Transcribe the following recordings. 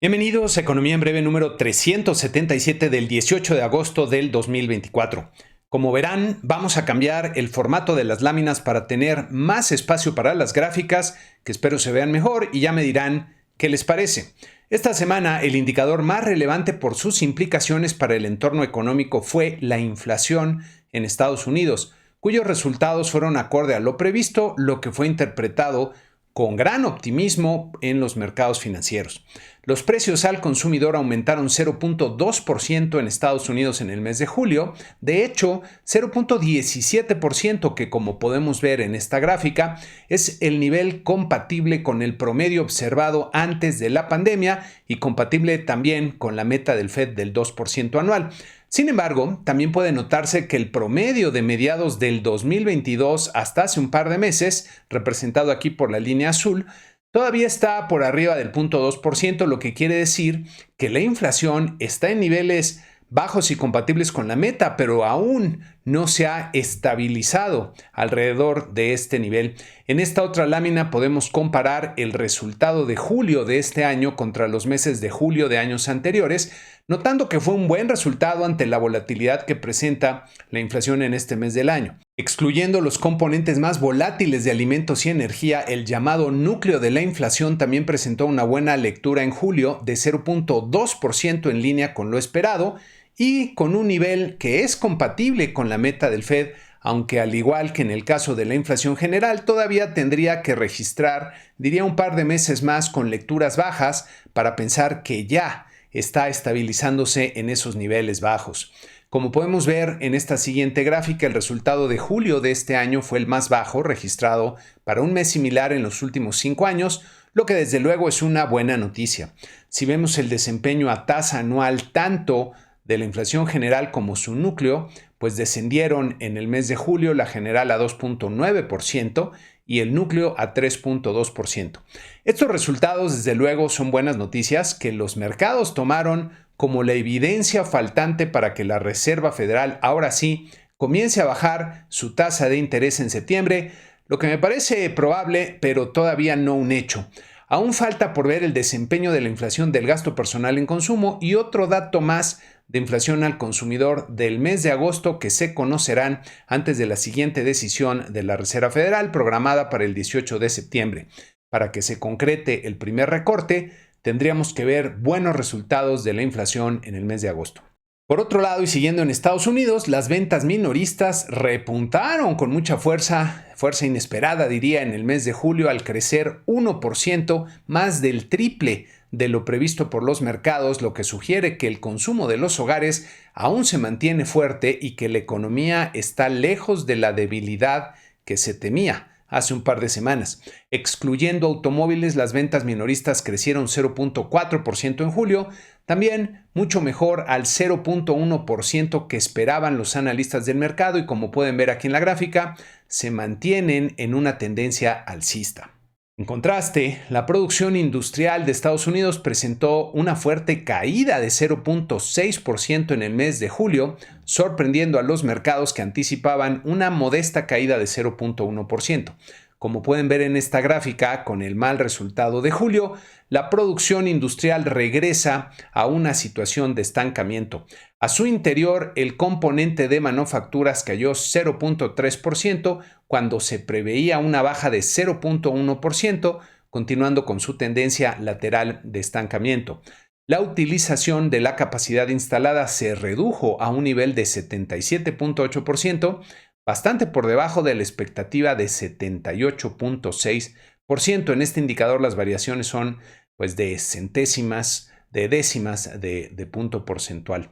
Bienvenidos a Economía en Breve número 377 del 18 de agosto del 2024. Como verán, vamos a cambiar el formato de las láminas para tener más espacio para las gráficas, que espero se vean mejor y ya me dirán qué les parece. Esta semana el indicador más relevante por sus implicaciones para el entorno económico fue la inflación en Estados Unidos, cuyos resultados fueron acorde a lo previsto, lo que fue interpretado con gran optimismo en los mercados financieros. Los precios al consumidor aumentaron 0.2% en Estados Unidos en el mes de julio, de hecho 0.17%, que como podemos ver en esta gráfica es el nivel compatible con el promedio observado antes de la pandemia y compatible también con la meta del Fed del 2% anual. Sin embargo, también puede notarse que el promedio de mediados del 2022 hasta hace un par de meses, representado aquí por la línea azul, todavía está por arriba del 0.2%, lo que quiere decir que la inflación está en niveles bajos y compatibles con la meta, pero aún no se ha estabilizado alrededor de este nivel. En esta otra lámina podemos comparar el resultado de julio de este año contra los meses de julio de años anteriores, notando que fue un buen resultado ante la volatilidad que presenta la inflación en este mes del año. Excluyendo los componentes más volátiles de alimentos y energía, el llamado núcleo de la inflación también presentó una buena lectura en julio de 0.2% en línea con lo esperado y con un nivel que es compatible con la meta del Fed, aunque al igual que en el caso de la inflación general, todavía tendría que registrar, diría, un par de meses más con lecturas bajas para pensar que ya está estabilizándose en esos niveles bajos. Como podemos ver en esta siguiente gráfica, el resultado de julio de este año fue el más bajo registrado para un mes similar en los últimos 5 años, lo que desde luego es una buena noticia. Si vemos el desempeño a tasa anual tanto de la inflación general como su núcleo, pues descendieron en el mes de julio la general a 2.9% y el núcleo a 3.2%. Estos resultados desde luego son buenas noticias que los mercados tomaron como la evidencia faltante para que la Reserva Federal ahora sí comience a bajar su tasa de interés en septiembre, lo que me parece probable, pero todavía no un hecho. Aún falta por ver el desempeño de la inflación del gasto personal en consumo y otro dato más de inflación al consumidor del mes de agosto que se conocerán antes de la siguiente decisión de la Reserva Federal programada para el 18 de septiembre. Para que se concrete el primer recorte, tendríamos que ver buenos resultados de la inflación en el mes de agosto. Por otro lado, y siguiendo en Estados Unidos, las ventas minoristas repuntaron con mucha fuerza inesperada, diría, en el mes de julio al crecer 1%, más del triple de lo previsto por los mercados, lo que sugiere que el consumo de los hogares aún se mantiene fuerte y que la economía está lejos de la debilidad que se temía hace un par de semanas. Excluyendo automóviles, las ventas minoristas crecieron 0.4% en julio, también mucho mejor al 0.1% que esperaban los analistas del mercado y como pueden ver aquí en la gráfica, se mantienen en una tendencia alcista. En contraste, la producción industrial de Estados Unidos presentó una fuerte caída de 0.6% en el mes de julio, sorprendiendo a los mercados que anticipaban una modesta caída de 0.1%. Como pueden ver en esta gráfica, con el mal resultado de julio, la producción industrial regresa a una situación de estancamiento. A su interior, el componente de manufacturas cayó 0.3% cuando se preveía una baja de 0.1%, continuando con su tendencia lateral de estancamiento. La utilización de la capacidad instalada se redujo a un nivel de 77.8%, bastante por debajo de la expectativa de 78.6%. En este indicador las variaciones son de centésimas, de décimas de punto porcentual.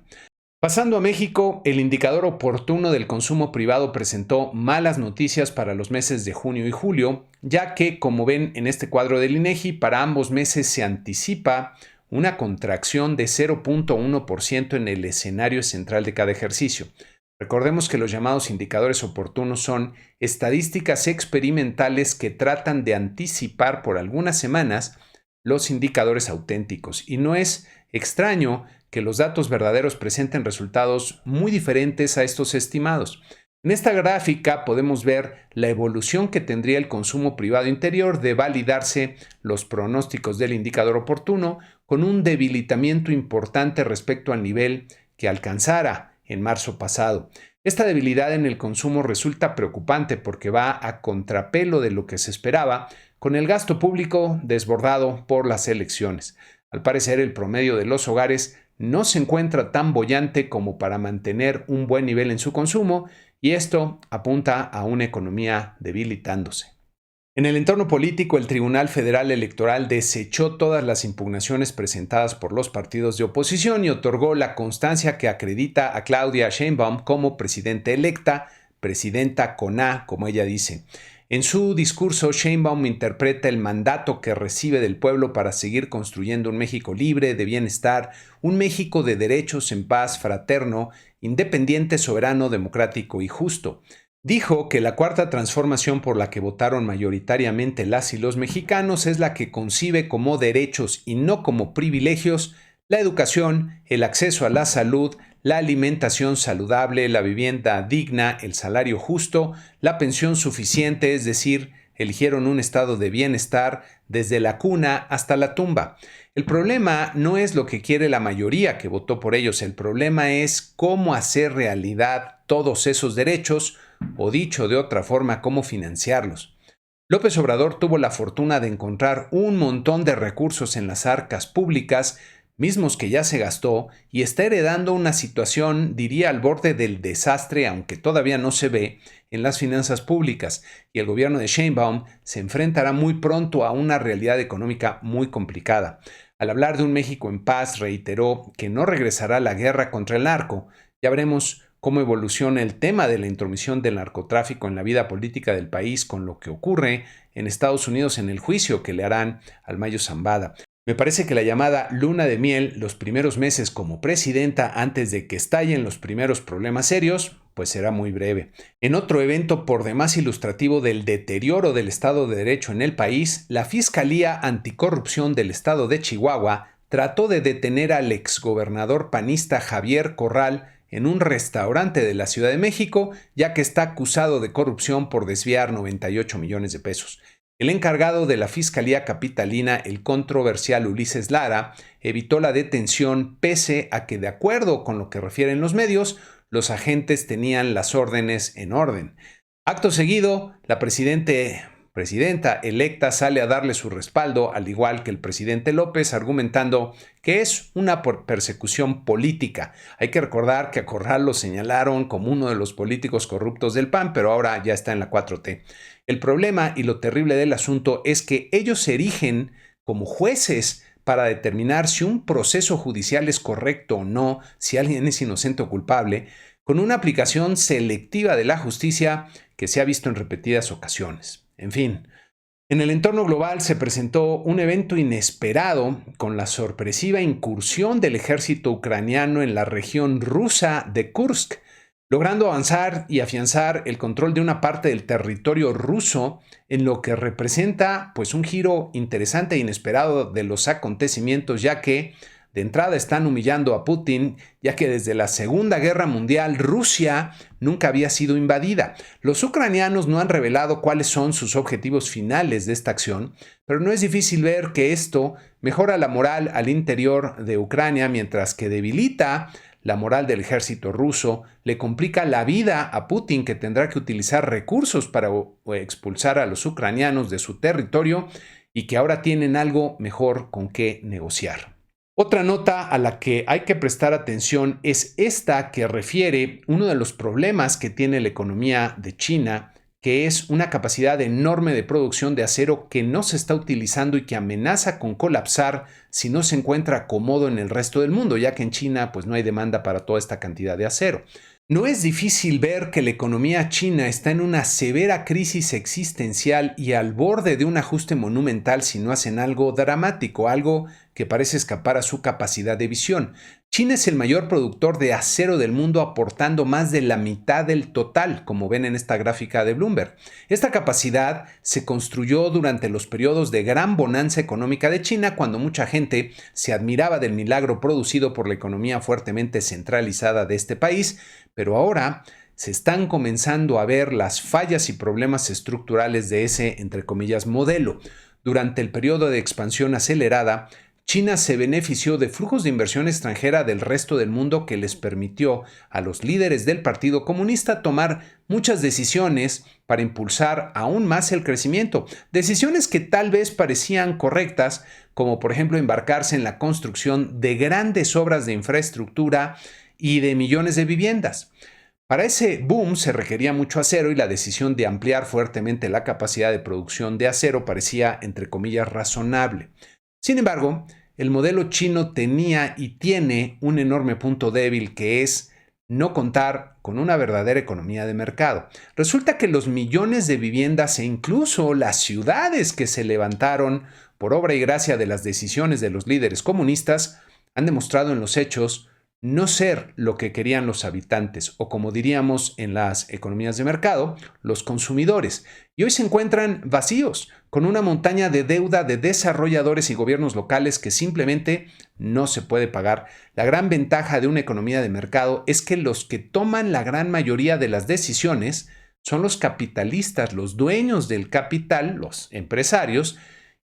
Pasando a México, el indicador oportuno del consumo privado presentó malas noticias para los meses de junio y julio, ya que, como ven en este cuadro del INEGI, para ambos meses se anticipa una contracción de 0.1% en el escenario central de cada ejercicio. Recordemos que los llamados indicadores oportunos son estadísticas experimentales que tratan de anticipar por algunas semanas los indicadores auténticos, y no es extraño que los datos verdaderos presenten resultados muy diferentes a estos estimados. En esta gráfica podemos ver la evolución que tendría el consumo privado interior de validarse los pronósticos del indicador oportuno con un debilitamiento importante respecto al nivel que alcanzara en marzo pasado. Esta debilidad en el consumo resulta preocupante porque va a contrapelo de lo que se esperaba, con el gasto público desbordado por las elecciones. Al parecer, el promedio de los hogares no se encuentra tan boyante como para mantener un buen nivel en su consumo, y esto apunta a una economía debilitándose. En el entorno político, el Tribunal Federal Electoral desechó todas las impugnaciones presentadas por los partidos de oposición y otorgó la constancia que acredita a Claudia Sheinbaum como presidenta electa, presidenta con A, como ella dice. En su discurso, Sheinbaum interpreta el mandato que recibe del pueblo para seguir construyendo un México libre, de bienestar, un México de derechos en paz, fraterno, independiente, soberano, democrático y justo. Dijo que la cuarta transformación por la que votaron mayoritariamente las y los mexicanos es la que concibe como derechos y no como privilegios la educación, el acceso a la salud, la alimentación saludable, la vivienda digna, el salario justo, la pensión suficiente, es decir, eligieron un estado de bienestar desde la cuna hasta la tumba. El problema no es lo que quiere la mayoría que votó por ellos, el problema es cómo hacer realidad todos esos derechos, o dicho de otra forma, cómo financiarlos. López Obrador tuvo la fortuna de encontrar un montón de recursos en las arcas públicas, mismos que ya se gastó, y está heredando una situación, diría, al borde del desastre, aunque todavía no se ve, en las finanzas públicas, y el gobierno de Sheinbaum se enfrentará muy pronto a una realidad económica muy complicada. Al hablar de un México en paz, reiteró que no regresará a la guerra contra el narco. Ya veremos cómo evoluciona el tema de la intromisión del narcotráfico en la vida política del país con lo que ocurre en Estados Unidos en el juicio que le harán al Mayo Zambada. Me parece que la llamada luna de miel, los primeros meses como presidenta antes de que estallen los primeros problemas serios, pues será muy breve. En otro evento por demás ilustrativo del deterioro del Estado de Derecho en el país, la Fiscalía Anticorrupción del Estado de Chihuahua trató de detener al exgobernador panista Javier Corral en un restaurante de la Ciudad de México, ya que está acusado de corrupción por desviar 98 millones de pesos. El encargado de la Fiscalía Capitalina, el controversial Ulises Lara, evitó la detención pese a que, de acuerdo con lo que refieren los medios, los agentes tenían las órdenes en orden. Acto seguido, la presidenta electa sale a darle su respaldo, al igual que el presidente López, argumentando que es una persecución política. Hay que recordar que a Corral lo señalaron como uno de los políticos corruptos del PAN, pero ahora ya está en la 4T. El problema y lo terrible del asunto es que ellos se erigen como jueces para determinar si un proceso judicial es correcto o no, si alguien es inocente o culpable, con una aplicación selectiva de la justicia que se ha visto en repetidas ocasiones. En fin, en el entorno global se presentó un evento inesperado con la sorpresiva incursión del ejército ucraniano en la región rusa de Kursk, logrando avanzar y afianzar el control de una parte del territorio ruso, en lo que representa pues un giro interesante e inesperado de los acontecimientos, ya que de entrada están humillando a Putin, ya que desde la Segunda Guerra Mundial Rusia nunca había sido invadida. Los ucranianos no han revelado cuáles son sus objetivos finales de esta acción, pero no es difícil ver que esto mejora la moral al interior de Ucrania, mientras que debilita la moral del ejército ruso, le complica la vida a Putin, que tendrá que utilizar recursos para expulsar a los ucranianos de su territorio y que ahora tienen algo mejor con qué negociar. Otra nota a la que hay que prestar atención es esta, que refiere uno de los problemas que tiene la economía de China, que es una capacidad enorme de producción de acero que no se está utilizando y que amenaza con colapsar si no se encuentra acomodo en el resto del mundo, ya que en China pues no hay demanda para toda esta cantidad de acero. No es difícil ver que la economía china está en una severa crisis existencial y al borde de un ajuste monumental si no hacen algo dramático, algo que parece escapar a su capacidad de visión. China es el mayor productor de acero del mundo, aportando más de la mitad del total, como ven en esta gráfica de Bloomberg. Esta capacidad se construyó durante los periodos de gran bonanza económica de China, cuando mucha gente se admiraba del milagro producido por la economía fuertemente centralizada de este país, pero ahora se están comenzando a ver las fallas y problemas estructurales de ese, entre comillas, modelo. Durante el periodo de expansión acelerada, China se benefició de flujos de inversión extranjera del resto del mundo que les permitió a los líderes del Partido Comunista tomar muchas decisiones para impulsar aún más el crecimiento. Decisiones que tal vez parecían correctas, como por ejemplo embarcarse en la construcción de grandes obras de infraestructura y de millones de viviendas. Para ese boom se requería mucho acero y la decisión de ampliar fuertemente la capacidad de producción de acero parecía, entre comillas, razonable. Sin embargo, el modelo chino tenía y tiene un enorme punto débil que es no contar con una verdadera economía de mercado. Resulta que los millones de viviendas e incluso las ciudades que se levantaron por obra y gracia de las decisiones de los líderes comunistas han demostrado en los hechos no ser lo que querían los habitantes, o como diríamos en las economías de mercado, los consumidores. Y hoy se encuentran vacíos, con una montaña de deuda de desarrolladores y gobiernos locales que simplemente no se puede pagar. La gran ventaja de una economía de mercado es que los que toman la gran mayoría de las decisiones son los capitalistas, los dueños del capital, los empresarios,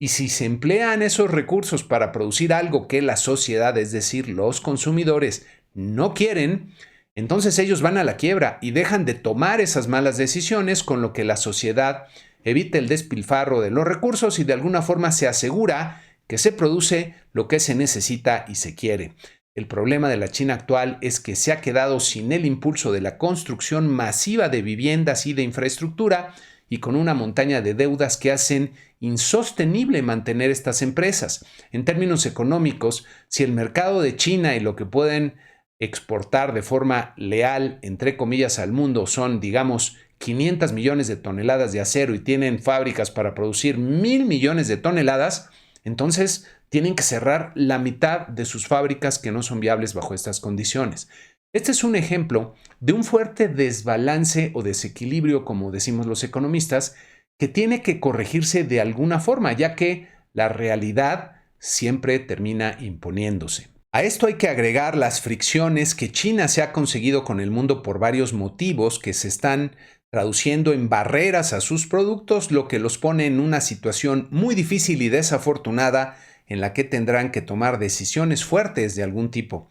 y si se emplean esos recursos para producir algo que la sociedad, es decir, los consumidores, no quieren, entonces ellos van a la quiebra y dejan de tomar esas malas decisiones, con lo que la sociedad evita el despilfarro de los recursos y de alguna forma se asegura que se produce lo que se necesita y se quiere. El problema de la China actual es que se ha quedado sin el impulso de la construcción masiva de viviendas y de infraestructura, y con una montaña de deudas que hacen insostenible mantener estas empresas. En términos económicos, si el mercado de China y lo que pueden exportar de forma leal, entre comillas, al mundo son, digamos, 500 millones de toneladas de acero y tienen fábricas para producir 1,000 millones de toneladas, entonces tienen que cerrar la mitad de sus fábricas que no son viables bajo estas condiciones. Este es un ejemplo de un fuerte desbalance o desequilibrio, como decimos los economistas, que tiene que corregirse de alguna forma, ya que la realidad siempre termina imponiéndose. A esto hay que agregar las fricciones que China se ha conseguido con el mundo por varios motivos que se están traduciendo en barreras a sus productos, lo que los pone en una situación muy difícil y desafortunada en la que tendrán que tomar decisiones fuertes de algún tipo.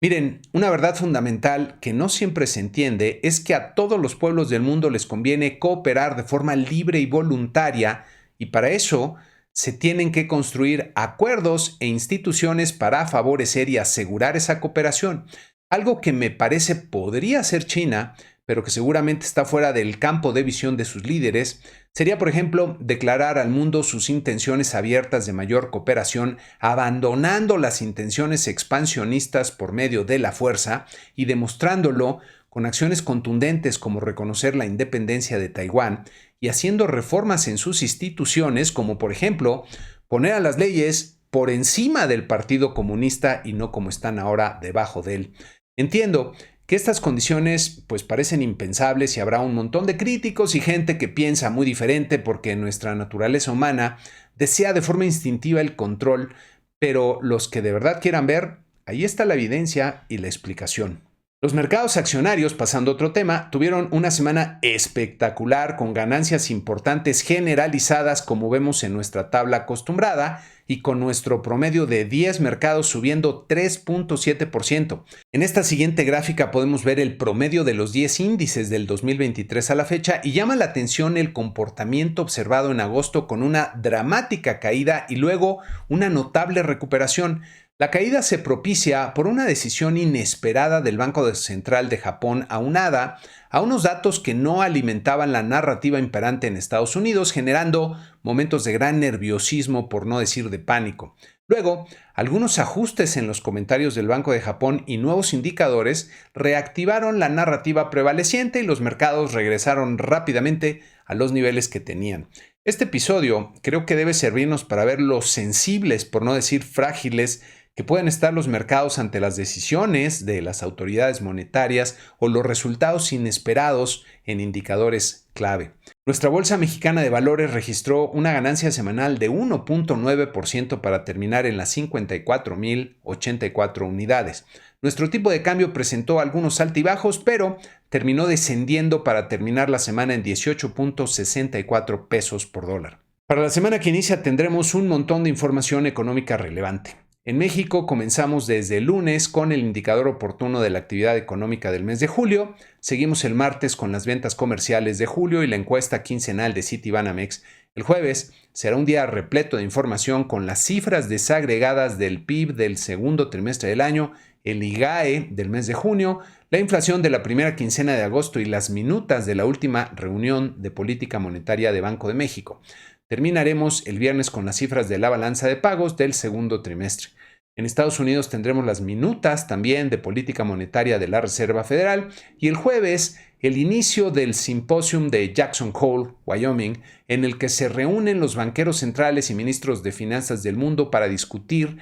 Miren, una verdad fundamental que no siempre se entiende es que a todos los pueblos del mundo les conviene cooperar de forma libre y voluntaria, y para eso se tienen que construir acuerdos e instituciones para favorecer y asegurar esa cooperación. Algo que me parece podría ser China, pero que seguramente está fuera del campo de visión de sus líderes, sería, por ejemplo, declarar al mundo sus intenciones abiertas de mayor cooperación, abandonando las intenciones expansionistas por medio de la fuerza y demostrándolo con acciones contundentes como reconocer la independencia de Taiwán y haciendo reformas en sus instituciones, como por ejemplo poner a las leyes por encima del Partido Comunista y no como están ahora debajo de él. Entiendo que estas condiciones pues parecen impensables y habrá un montón de críticos y gente que piensa muy diferente porque nuestra naturaleza humana desea de forma instintiva el control, pero los que de verdad quieran ver, ahí está la evidencia y la explicación. Los mercados accionarios, pasando a otro tema, tuvieron una semana espectacular con ganancias importantes generalizadas como vemos en nuestra tabla acostumbrada y con nuestro promedio de 10 mercados subiendo 3.7%. En esta siguiente gráfica podemos ver el promedio de los 10 índices del 2023 a la fecha y llama la atención el comportamiento observado en agosto con una dramática caída y luego una notable recuperación. La caída se propicia por una decisión inesperada del Banco Central de Japón aunada a unos datos que no alimentaban la narrativa imperante en Estados Unidos, generando momentos de gran nerviosismo, por no decir de pánico. Luego, algunos ajustes en los comentarios del Banco de Japón y nuevos indicadores reactivaron la narrativa prevaleciente y los mercados regresaron rápidamente a los niveles que tenían. Este episodio creo que debe servirnos para ver lo sensibles, por no decir frágiles, que pueden estar los mercados ante las decisiones de las autoridades monetarias o los resultados inesperados en indicadores clave. Nuestra Bolsa Mexicana de Valores registró una ganancia semanal de 1.9% para terminar en las 54.084 unidades. Nuestro tipo de cambio presentó algunos altibajos, pero terminó descendiendo para terminar la semana en 18.64 pesos por dólar. Para la semana que inicia tendremos un montón de información económica relevante. En México comenzamos desde el lunes con el indicador oportuno de la actividad económica del mes de julio. Seguimos el martes con las ventas comerciales de julio y la encuesta quincenal de Citibanamex. El jueves será un día repleto de información con las cifras desagregadas del PIB del segundo trimestre del año, el IGAE del mes de junio, la inflación de la primera quincena de agosto y las minutas de la última reunión de política monetaria de Banco de México. Terminaremos el viernes con las cifras de la balanza de pagos del segundo trimestre. En Estados Unidos tendremos las minutas también de política monetaria de la Reserva Federal y el jueves el inicio del simposium de Jackson Hole, Wyoming, en el que se reúnen los banqueros centrales y ministros de finanzas del mundo para discutir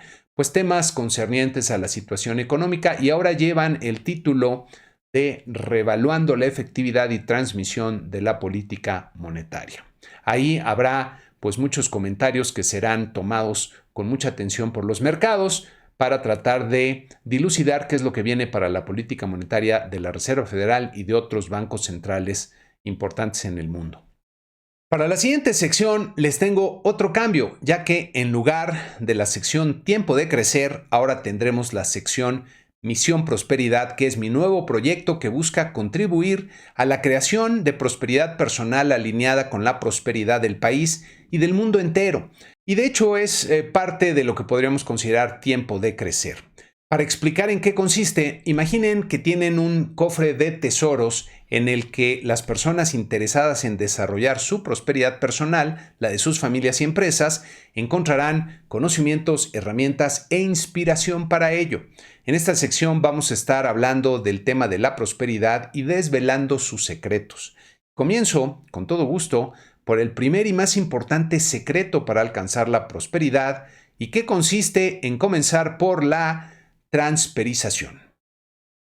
temas concernientes a la situación económica y ahora llevan el título de Revaluando la efectividad y transmisión de la política monetaria. Ahí habrá muchos comentarios que serán tomados con mucha atención por los mercados para tratar de dilucidar qué es lo que viene para la política monetaria de la Reserva Federal y de otros bancos centrales importantes en el mundo. Para la siguiente sección les tengo otro cambio, ya que en lugar de la sección Tiempo de Crecer, ahora tendremos la sección Misión Prosperidad, que es mi nuevo proyecto que busca contribuir a la creación de prosperidad personal alineada con la prosperidad del país y del mundo entero. Y de hecho es parte de lo que podríamos considerar tiempo de crecer. Para explicar en qué consiste, imaginen que tienen un cofre de tesoros en el que las personas interesadas en desarrollar su prosperidad personal, la de sus familias y empresas, encontrarán conocimientos, herramientas e inspiración para ello. En esta sección vamos a estar hablando del tema de la prosperidad y desvelando sus secretos. Comienzo, con todo gusto, por el primer y más importante secreto para alcanzar la prosperidad y que consiste en comenzar por la transperización.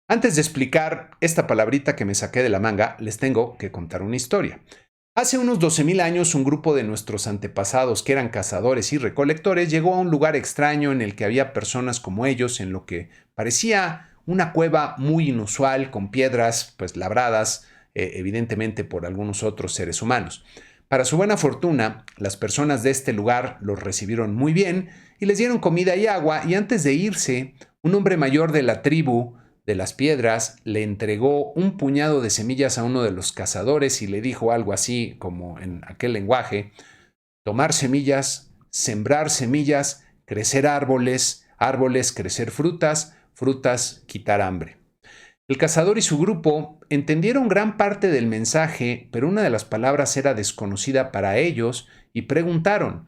Antes de explicar esta palabrita que me saqué de la manga, les tengo que contar una historia. Hace unos 12,000 años, un grupo de nuestros antepasados, que eran cazadores y recolectores, llegó a un lugar extraño en el que había personas como ellos, en lo que parecía una cueva muy inusual, con piedras labradas, evidentemente por algunos otros seres humanos. Para su buena fortuna, las personas de este lugar los recibieron muy bien y les dieron comida y agua, y antes de irse, un hombre mayor de la tribu de las piedras le entregó un puñado de semillas a uno de los cazadores y le dijo algo así como en aquel lenguaje: tomar semillas, sembrar semillas, crecer árboles, árboles, crecer frutas, frutas, quitar hambre. El cazador y su grupo entendieron gran parte del mensaje, pero una de las palabras era desconocida para ellos y preguntaron: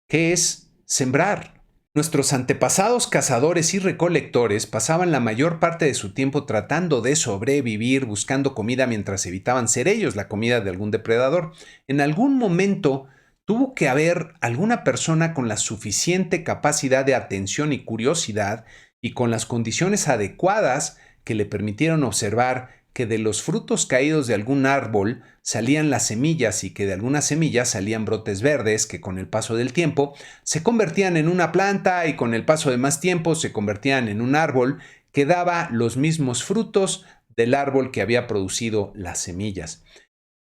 ¿qué es sembrar? Nuestros antepasados cazadores y recolectores pasaban la mayor parte de su tiempo tratando de sobrevivir, buscando comida mientras evitaban ser ellos la comida de algún depredador. En algún momento tuvo que haber alguna persona con la suficiente capacidad de atención y curiosidad y con las condiciones adecuadas que le permitieron observar que de los frutos caídos de algún árbol salían las semillas y que de algunas semillas salían brotes verdes que con el paso del tiempo se convertían en una planta y con el paso de más tiempo se convertían en un árbol que daba los mismos frutos del árbol que había producido las semillas.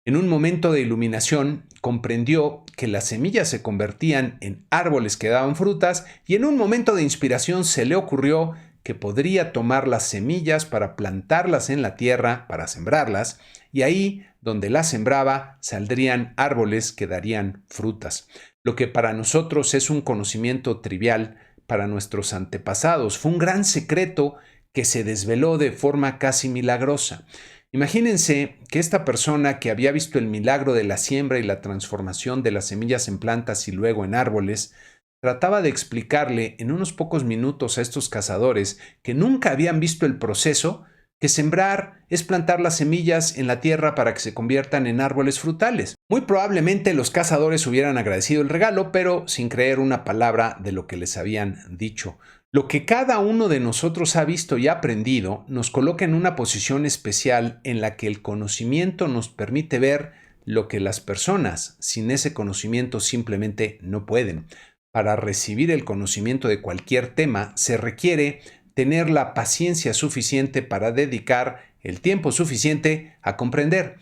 En un momento de iluminación comprendió que las semillas se convertían en árboles que daban frutas y en un momento de inspiración se le ocurrió que podría tomar las semillas para plantarlas en la tierra, para sembrarlas, y ahí donde las sembraba saldrían árboles que darían frutas. Lo que para nosotros es un conocimiento trivial, para nuestros antepasados fue un gran secreto que se desveló de forma casi milagrosa. Imagínense que esta persona que había visto el milagro de la siembra y la transformación de las semillas en plantas y luego en árboles, trataba de explicarle en unos pocos minutos a estos cazadores que nunca habían visto el proceso, que sembrar es plantar las semillas en la tierra para que se conviertan en árboles frutales. Muy probablemente los cazadores hubieran agradecido el regalo, pero sin creer una palabra de lo que les habían dicho. Lo que cada uno de nosotros ha visto y aprendido nos coloca en una posición especial en la que el conocimiento nos permite ver lo que las personas sin ese conocimiento simplemente no pueden. Para recibir el conocimiento de cualquier tema se requiere tener la paciencia suficiente para dedicar el tiempo suficiente a comprender.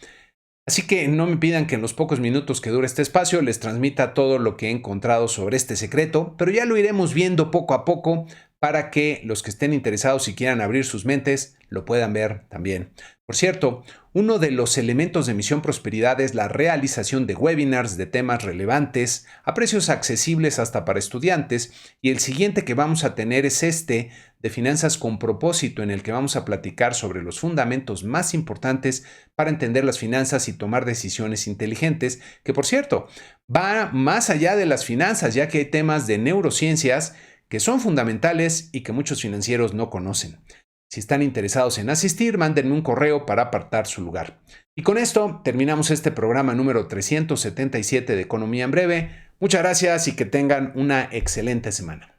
Así que no me pidan que en los pocos minutos que dure este espacio les transmita todo lo que he encontrado sobre este secreto, pero ya lo iremos viendo poco a poco para que los que estén interesados y quieran abrir sus mentes lo puedan ver también. Por cierto, uno de los elementos de Misión Prosperidad es la realización de webinars de temas relevantes a precios accesibles hasta para estudiantes, y el siguiente que vamos a tener es este de Finanzas con Propósito, en el que vamos a platicar sobre los fundamentos más importantes para entender las finanzas y tomar decisiones inteligentes, que por cierto, va más allá de las finanzas, ya que hay temas de neurociencias que son fundamentales y que muchos financieros no conocen. Si están interesados en asistir, mándenme un correo para apartar su lugar. Y con esto terminamos este programa número 377 de Economía en Breve. Muchas gracias y que tengan una excelente semana.